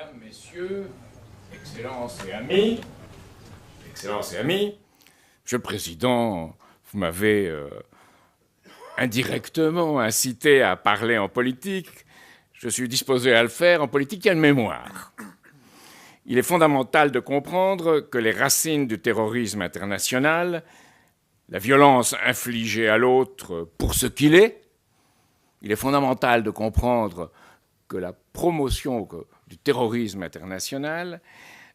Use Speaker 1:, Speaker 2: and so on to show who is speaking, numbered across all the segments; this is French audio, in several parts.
Speaker 1: Mesdames, Messieurs, Excellences et Amis, Monsieur le Président, vous m'avez indirectement incité à parler en politique. Je suis disposé à le faire. En politique, il y a une mémoire. Il est fondamental de comprendre que les racines du terrorisme international, la violence infligée à l'autre pour ce qu'il est, il est fondamental de comprendre que la promotion du terrorisme international,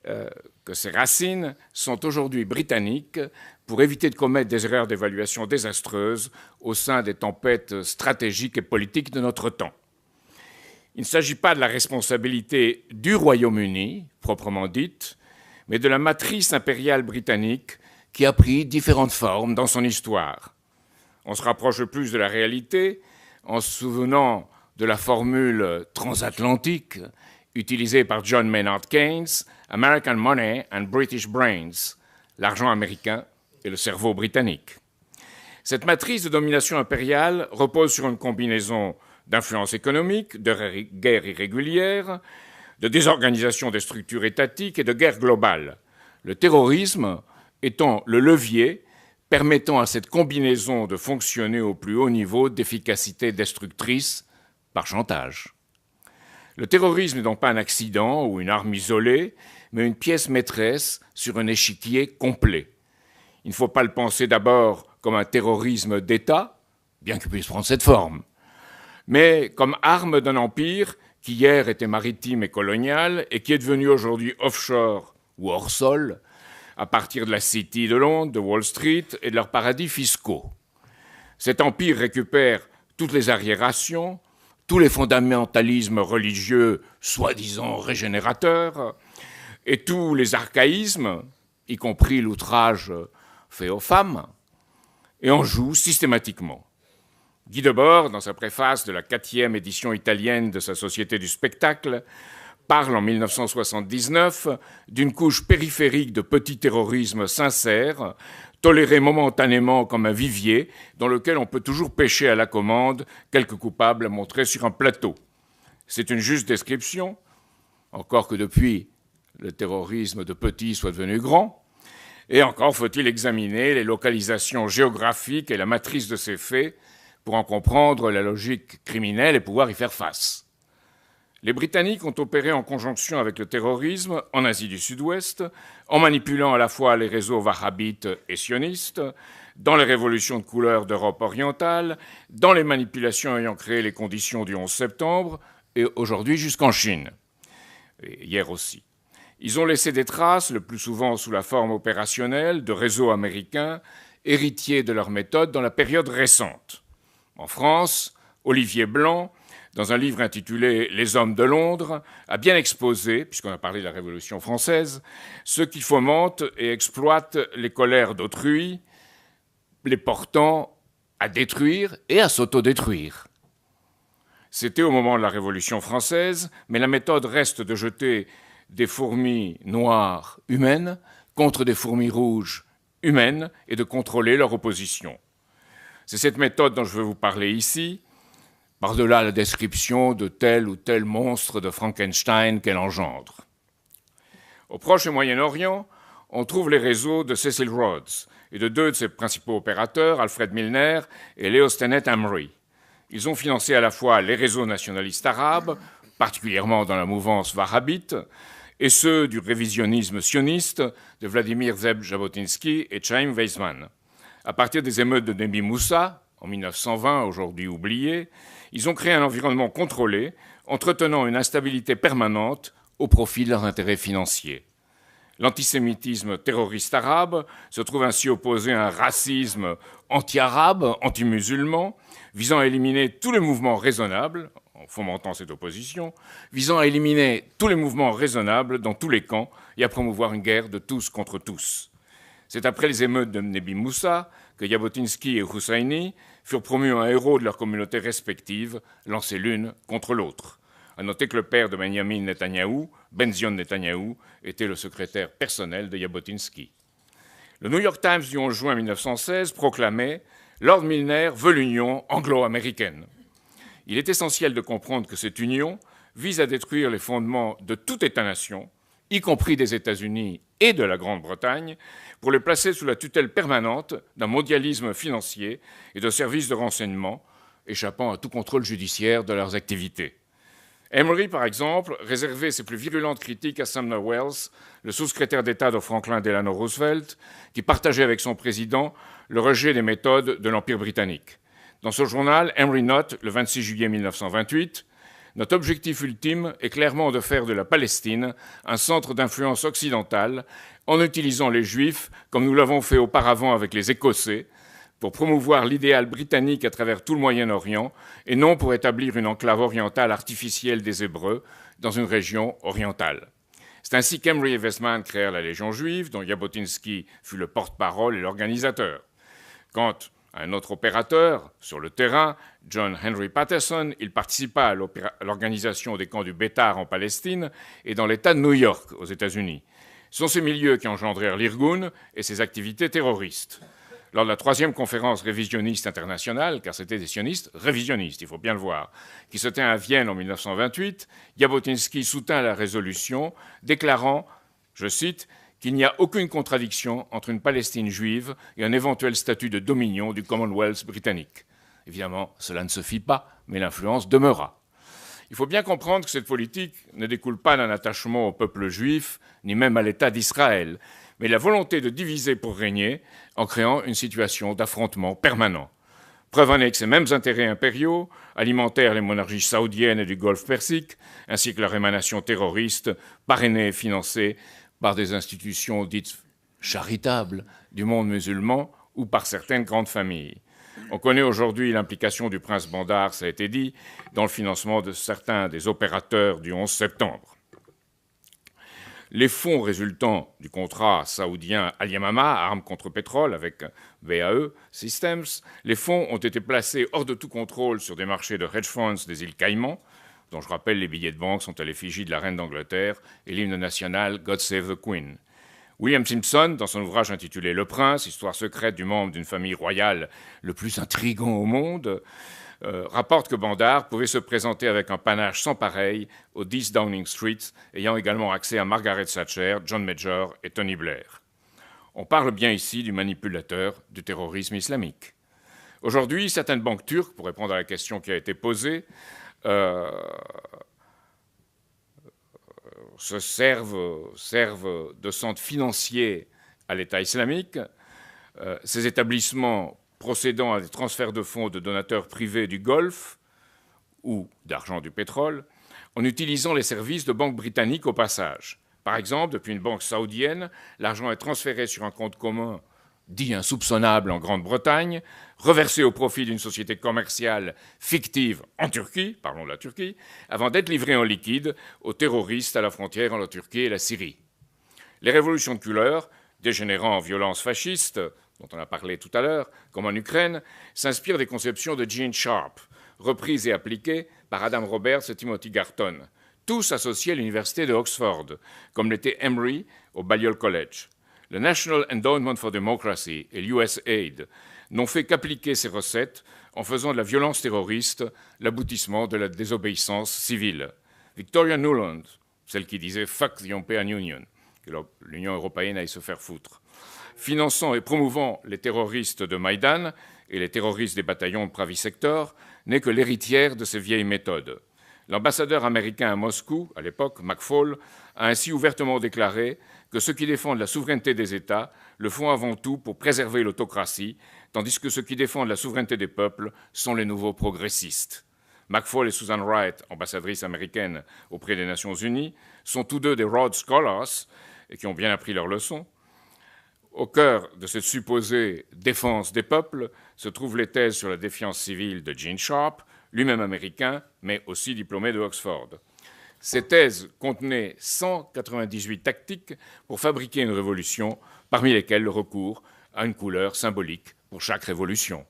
Speaker 1: que ses racines sont aujourd'hui britanniques pour éviter de commettre des erreurs d'évaluation désastreuses au sein des tempêtes stratégiques et politiques de notre temps. Il ne s'agit pas de la responsabilité du Royaume-Uni, proprement dite, mais de la matrice impériale britannique qui a pris différentes formes dans son histoire. On se rapproche le plus de la réalité en se souvenant de la formule transatlantique utilisée par John Maynard Keynes, American Money and British Brains, l'argent américain et le cerveau britannique. Cette matrice de domination impériale repose sur une combinaison d'influence économique, de guerre irrégulière, de désorganisation des structures étatiques et de guerre globale. Le terrorisme étant le levier permettant à cette combinaison de fonctionner au plus haut niveau d'efficacité destructrice par chantage. Le terrorisme n'est donc pas un accident ou une arme isolée, mais une pièce maîtresse sur un échiquier complet. Il ne faut pas le penser d'abord comme un terrorisme d'État, bien qu'il puisse prendre cette forme, mais comme arme d'un empire qui hier était maritime et colonial et qui est devenu aujourd'hui offshore ou hors sol, à partir de la City de Londres, de Wall Street et de leurs paradis fiscaux. Cet empire récupère toutes les arriérations, tous les fondamentalismes religieux soi-disant régénérateurs et tous les archaïsmes, y compris l'outrage fait aux femmes, et en joue systématiquement. Guy Debord, dans sa préface de la 4e édition italienne de sa Société du spectacle, parle en 1979 d'une couche périphérique de petit terrorisme sincère, toléré momentanément comme un vivier dans lequel on peut toujours pêcher à la commande quelques coupables montrés sur un plateau. C'est une juste description, encore que depuis le terrorisme de petit soit devenu grand, et encore faut-il examiner les localisations géographiques et la matrice de ces faits pour en comprendre la logique criminelle et pouvoir y faire face. Les Britanniques ont opéré en conjonction avec le terrorisme en Asie du Sud-Ouest, en manipulant à la fois les réseaux wahhabites et sionistes, dans les révolutions de couleur d'Europe orientale, dans les manipulations ayant créé les conditions du 11 septembre, et aujourd'hui jusqu'en Chine, et hier aussi. Ils ont laissé des traces, le plus souvent sous la forme opérationnelle, de réseaux américains, héritiers de leurs méthodes dans la période récente. En France, Olivier Blanc, dans un livre intitulé « Les hommes de Londres », a bien exposé, puisqu'on a parlé de la Révolution française, ceux qui fomentent et exploitent les colères d'autrui, les portant à détruire et à s'autodétruire. C'était au moment de la Révolution française, mais la méthode reste de jeter des fourmis noires humaines contre des fourmis rouges humaines et de contrôler leur opposition. C'est cette méthode dont je veux vous parler ici, par-delà la description de tel ou tel monstre de Frankenstein qu'elle engendre. Au Proche et Moyen-Orient, on trouve les réseaux de Cecil Rhodes et de deux de ses principaux opérateurs, Alfred Milner et Leo Stenet Amri. Ils ont financé à la fois les réseaux nationalistes arabes, particulièrement dans la mouvance wahhabite, et ceux du révisionnisme sioniste de Vladimir Zeb Jabotinsky et Chaim Weizmann. À partir des émeutes de Nebi Moussa, en 1920, aujourd'hui oubliées, ils ont créé un environnement contrôlé, entretenant une instabilité permanente au profit de leurs intérêts financiers. L'antisémitisme terroriste arabe se trouve ainsi opposé à un racisme anti-arabe, anti-musulman, visant à éliminer tous les mouvements raisonnables, en fomentant cette opposition, visant à éliminer tous les mouvements raisonnables dans tous les camps et à promouvoir une guerre de tous contre tous. C'est après les émeutes de Nebi Moussa que Jabotinsky et Husseini furent promus en héros de leurs communautés respectives, lancées l'une contre l'autre. À noter que le père de Benjamin Netanyahou, Benzion Netanyahou, était le secrétaire personnel de Jabotinsky. Le New York Times du 11 juin 1916 proclamait « Lord Milner veut l'union anglo-américaine ». Il est essentiel de comprendre que cette union vise à détruire les fondements de tout État-nation, y compris des États-Unis et de la Grande-Bretagne, pour les placer sous la tutelle permanente d'un mondialisme financier et de services de renseignement, échappant à tout contrôle judiciaire de leurs activités. Emory, par exemple, réservait ses plus virulentes critiques à Sumner Welles, le sous-secrétaire d'État de Franklin Delano Roosevelt, qui partageait avec son président le rejet des méthodes de l'Empire britannique. Dans ce journal, Emory note, le 26 juillet 1928, « Notre objectif ultime est clairement de faire de la Palestine un centre d'influence occidentale en utilisant les Juifs, comme nous l'avons fait auparavant avec les Écossais, pour promouvoir l'idéal britannique à travers tout le Moyen-Orient et non pour établir une enclave orientale artificielle des Hébreux dans une région orientale. » C'est ainsi qu'Emery et Weizmann créèrent la Légion juive, dont Jabotinsky fut le porte-parole et l'organisateur. Quant à un autre opérateur sur le terrain, John Henry Patterson, il participa à l'organisation des camps du Bétar en Palestine et dans l'État de New York aux États-Unis. Ce sont ces milieux qui engendrèrent l'Irgun et ses activités terroristes. Lors de la 3e conférence révisionniste internationale, car c'était des sionistes révisionnistes, il faut bien le voir, qui se tint à Vienne en 1928, Jabotinsky soutint la résolution, déclarant, je cite, qu'il n'y a aucune contradiction entre une Palestine juive et un éventuel statut de dominion du Commonwealth britannique. Évidemment, cela ne se fit pas, mais l'influence demeura. Il faut bien comprendre que cette politique ne découle pas d'un attachement au peuple juif, ni même à l'État d'Israël, mais la volonté de diviser pour régner en créant une situation d'affrontement permanent. Preuve en est que ces mêmes intérêts impériaux alimentèrent les monarchies saoudiennes et du Golfe Persique, ainsi que leur émanation terroriste, parrainée et financée par des institutions dites charitables du monde musulman ou par certaines grandes familles. On connaît aujourd'hui l'implication du prince Bandar, ça a été dit, dans le financement de certains des opérateurs du 11 septembre. Les fonds résultant du contrat saoudien Al-Yamama, armes contre pétrole avec BAE Systems, les fonds ont été placés hors de tout contrôle sur des marchés de hedge funds des îles Caïmans, dont je rappelle les billets de banque sont à l'effigie de la reine d'Angleterre et l'hymne national God Save the Queen. William Simpson, dans son ouvrage intitulé Le Prince, histoire secrète du membre d'une famille royale le plus intrigant au monde, rapporte que Bandar pouvait se présenter avec un panache sans pareil au 10 Downing Street, ayant également accès à Margaret Thatcher, John Major et Tony Blair. On parle bien ici du manipulateur du terrorisme islamique. Aujourd'hui, certaines banques turques, pour répondre à la question qui a été posée, se servent de centres financiers à l'État islamique. Ces établissements procédant à des transferts de fonds de donateurs privés du Golfe ou d'argent du pétrole, en utilisant les services de banques britanniques au passage. Par exemple, depuis une banque saoudienne, l'argent est transféré sur un compte commun dit insoupçonnable en Grande-Bretagne, reversé au profit d'une société commerciale fictive en Turquie, parlons de la Turquie, avant d'être livré en liquide aux terroristes à la frontière entre la Turquie et la Syrie. Les révolutions de couleur, dégénérant en violence fasciste, dont on a parlé tout à l'heure, comme en Ukraine, s'inspirent des conceptions de Gene Sharp, reprises et appliquées par Adam Roberts et Timothy Garton, tous associés à l'université de Oxford, comme l'était Emory au Balliol College. Le National Endowment for Democracy et l'USAID n'ont fait qu'appliquer ces recettes en faisant de la violence terroriste l'aboutissement de la désobéissance civile. Victoria Nuland, celle qui disait « fuck the European Union », que l'Union européenne aille se faire foutre, finançant et promouvant les terroristes de Maïdan et les terroristes des bataillons de Pravi Sector, n'est que l'héritière de ces vieilles méthodes. L'ambassadeur américain à Moscou, à l'époque, McFaul, a ainsi ouvertement déclaré que ceux qui défendent la souveraineté des États le font avant tout pour préserver l'autocratie, tandis que ceux qui défendent la souveraineté des peuples sont les nouveaux progressistes. McFaul et Susan Wright, ambassadrices américaines auprès des Nations Unies, sont tous deux des Rhodes Scholars et qui ont bien appris leur leçon. Au cœur de cette supposée défense des peuples se trouvent les thèses sur la défiance civile de Gene Sharp, lui-même américain, mais aussi diplômé de Oxford. Ces thèses contenaient 198 tactiques pour fabriquer une révolution, parmi lesquelles le recours à une couleur symbolique pour chaque révolution.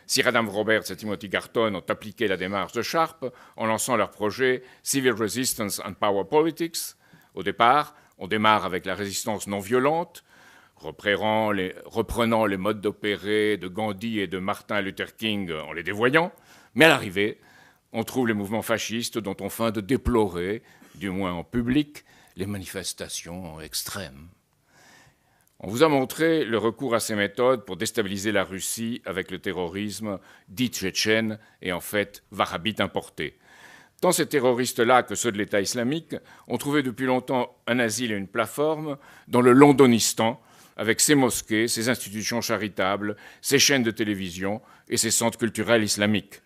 Speaker 1: Sir Adam Roberts et Timothy Garton ont appliqué la démarche de Sharp en lançant leur projet Civil Resistance and Power Politics. Au départ, on démarre avec la résistance non violente, reprenant les modes d'opérer de Gandhi et de Martin Luther King en les dévoyant, mais à l'arrivée, on trouve les mouvements fascistes dont on feint de déplorer, du moins en public, les manifestations extrêmes. On vous a montré le recours à ces méthodes pour déstabiliser la Russie avec le terrorisme dit tchétchène et en fait wahhabite importé. Tant ces terroristes-là que ceux de l'État islamique ont trouvé depuis longtemps un asile et une plateforme dans le Londonistan, avec ses mosquées, ses institutions charitables, ses chaînes de télévision et ses centres culturels islamiques.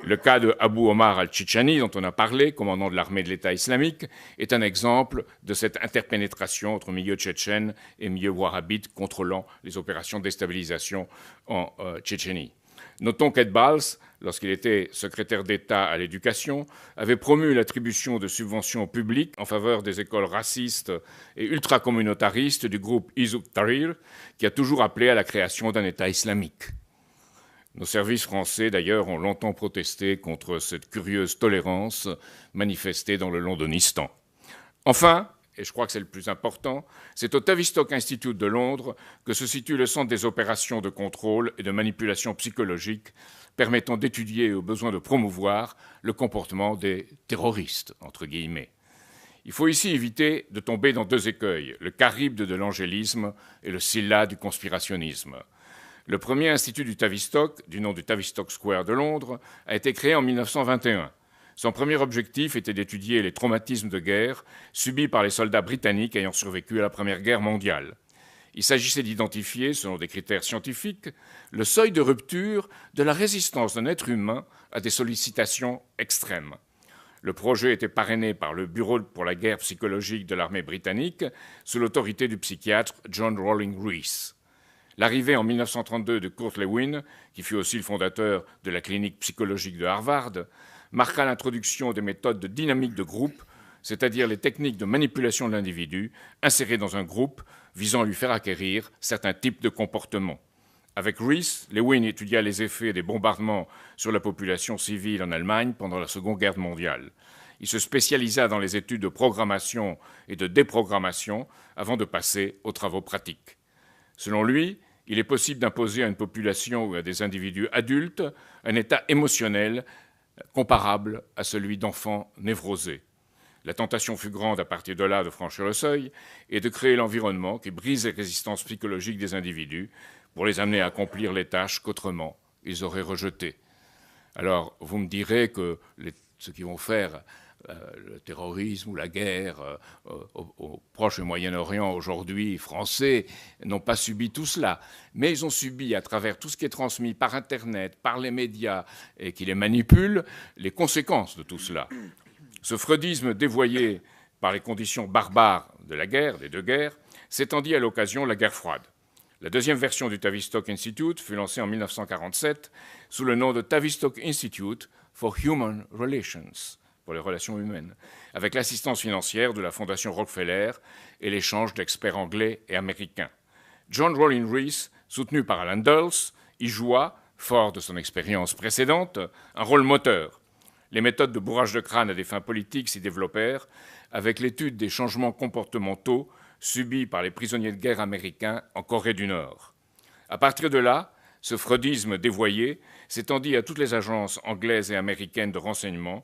Speaker 1: Le cas de Abu Omar al-Chichani, dont on a parlé, commandant de l'armée de l'État islamique, est un exemple de cette interpénétration entre milieu tchétchène et milieu wahhabite contrôlant les opérations de déstabilisation en Tchétchénie. Notons qu'Edballs, lorsqu'il était secrétaire d'État à l'éducation, avait promu l'attribution de subventions publiques en faveur des écoles racistes et ultracommunautaristes du groupe Hizb ut-Tahrir, qui a toujours appelé à la création d'un État islamique. Nos services français, d'ailleurs, ont longtemps protesté contre cette curieuse tolérance manifestée dans le Londonistan. Enfin, et je crois que c'est le plus important, c'est au Tavistock Institute de Londres que se situe le centre des opérations de contrôle et de manipulation psychologique permettant d'étudier et au besoin de promouvoir le comportement des terroristes, entre guillemets. Il faut ici éviter de tomber dans deux écueils, le charybde de l'angélisme et le scylla du conspirationnisme. Le premier institut du Tavistock, du nom du Tavistock Square de Londres, a été créé en 1921. Son premier objectif était d'étudier les traumatismes de guerre subis par les soldats britanniques ayant survécu à la Première Guerre mondiale. Il s'agissait d'identifier, selon des critères scientifiques, le seuil de rupture de la résistance d'un être humain à des sollicitations extrêmes. Le projet était parrainé par le Bureau pour la guerre psychologique de l'armée britannique sous l'autorité du psychiatre John Rawling Rees. L'arrivée en 1932 de Kurt Lewin, qui fut aussi le fondateur de la clinique psychologique de Harvard, marqua l'introduction des méthodes de dynamique de groupe, c'est-à-dire les techniques de manipulation de l'individu insérées dans un groupe visant à lui faire acquérir certains types de comportements. Avec Rees, Lewin étudia les effets des bombardements sur la population civile en Allemagne pendant la Seconde Guerre mondiale. Il se spécialisa dans les études de programmation et de déprogrammation avant de passer aux travaux pratiques. Selon lui, il est possible d'imposer à une population ou à des individus adultes un état émotionnel comparable à celui d'enfants névrosés. La tentation fut grande à partir de là de franchir le seuil et de créer l'environnement qui brise les résistances psychologiques des individus pour les amener à accomplir les tâches qu'autrement ils auraient rejetées. Alors, vous me direz que ceux qui vont faire le terrorisme ou la guerre au Proche et Moyen-Orient aujourd'hui, français, n'ont pas subi tout cela. Mais ils ont subi, à travers tout ce qui est transmis par Internet, par les médias, et qui les manipulent, les conséquences de tout cela. Ce freudisme dévoyé par les conditions barbares de la guerre, des deux guerres, s'étendit à l'occasion de la guerre froide. La deuxième version du Tavistock Institute fut lancée en 1947 sous le nom de Tavistock Institute for Human Relations, pour les relations humaines, avec l'assistance financière de la Fondation Rockefeller et l'échange d'experts anglais et américains. John Rawling Rees, soutenu par Alan Dulles, y joua, fort de son expérience précédente, un rôle moteur. Les méthodes de bourrage de crâne à des fins politiques s'y développèrent avec l'étude des changements comportementaux subis par les prisonniers de guerre américains en Corée du Nord. À partir de là, ce freudisme dévoyé s'étendit à toutes les agences anglaises et américaines de renseignement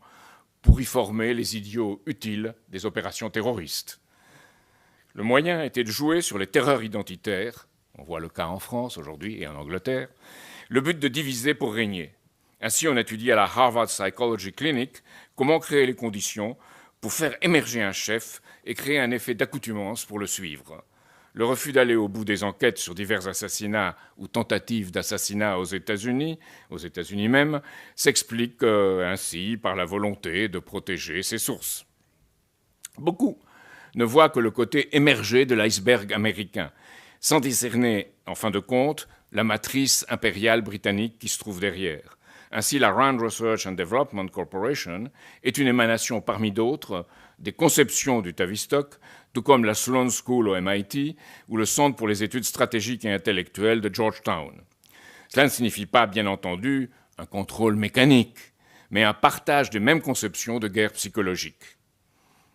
Speaker 1: pour y former les idiots utiles des opérations terroristes. Le moyen était de jouer sur les terreurs identitaires, on voit le cas en France aujourd'hui et en Angleterre, le but de diviser pour régner. Ainsi, on étudie à la Harvard Psychology Clinic comment créer les conditions pour faire émerger un chef et créer un effet d'accoutumance pour le suivre. Le refus d'aller au bout des enquêtes sur divers assassinats ou tentatives d'assassinat aux États-Unis même, s'explique ainsi par la volonté de protéger ses sources. Beaucoup ne voient que le côté émergé de l'iceberg américain, sans discerner, en fin de compte, la matrice impériale britannique qui se trouve derrière. Ainsi, la Rand Research and Development Corporation est une émanation parmi d'autres des conceptions du Tavistock, tout comme la Sloan School au MIT ou le Centre pour les études stratégiques et intellectuelles de Georgetown. Cela ne signifie pas, bien entendu, un contrôle mécanique, mais un partage des mêmes conceptions de guerre psychologique.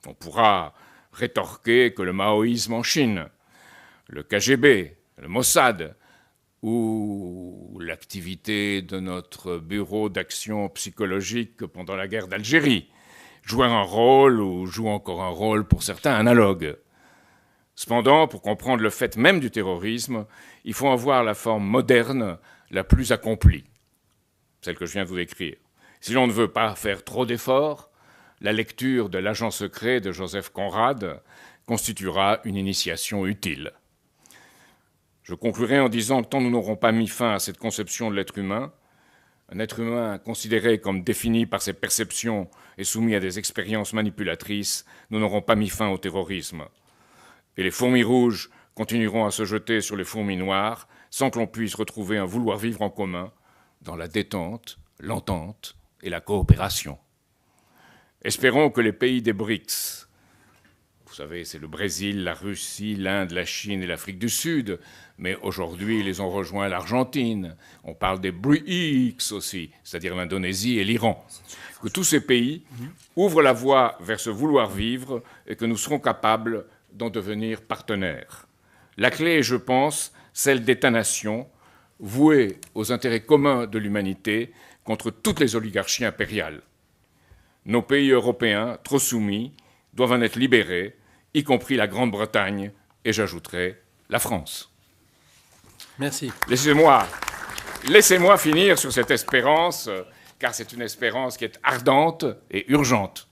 Speaker 1: On pourra rétorquer que le maoïsme en Chine, le KGB, le Mossad ou l'activité de notre bureau d'action psychologique pendant la guerre d'Algérie jouent un rôle ou jouent encore un rôle pour certains analogue. Cependant, pour comprendre le fait même du terrorisme, il faut en voir la forme moderne la plus accomplie, celle que je viens de vous décrire. Si l'on ne veut pas faire trop d'efforts, la lecture de L'Agent secret de Joseph Conrad constituera une initiation utile. Je conclurai en disant que tant nous n'aurons pas mis fin à cette conception de l'être humain, un être humain considéré comme défini par ses perceptions et soumis à des expériences manipulatrices, nous n'aurons pas mis fin au terrorisme. Et les fourmis rouges continueront à se jeter sur les fourmis noires sans que l'on puisse retrouver un vouloir vivre en commun dans la détente, l'entente et la coopération. Espérons que les pays des BRICS, vous savez, c'est le Brésil, la Russie, l'Inde, la Chine et l'Afrique du Sud, mais aujourd'hui, ils ont rejoint l'Argentine. On parle des BRICS aussi, c'est-à-dire l'Indonésie et l'Iran. Que tous ces pays ouvrent la voie vers ce vouloir vivre et que nous serons capables d'en devenir partenaires. La clé est, je pense, celle d'États-nations voués aux intérêts communs de l'humanité contre toutes les oligarchies impériales. Nos pays européens, trop soumis, doivent en être libérés, y compris la Grande-Bretagne, et j'ajouterai la France.
Speaker 2: Merci.
Speaker 1: Laissez-moi finir sur cette espérance, car c'est une espérance qui est ardente et urgente.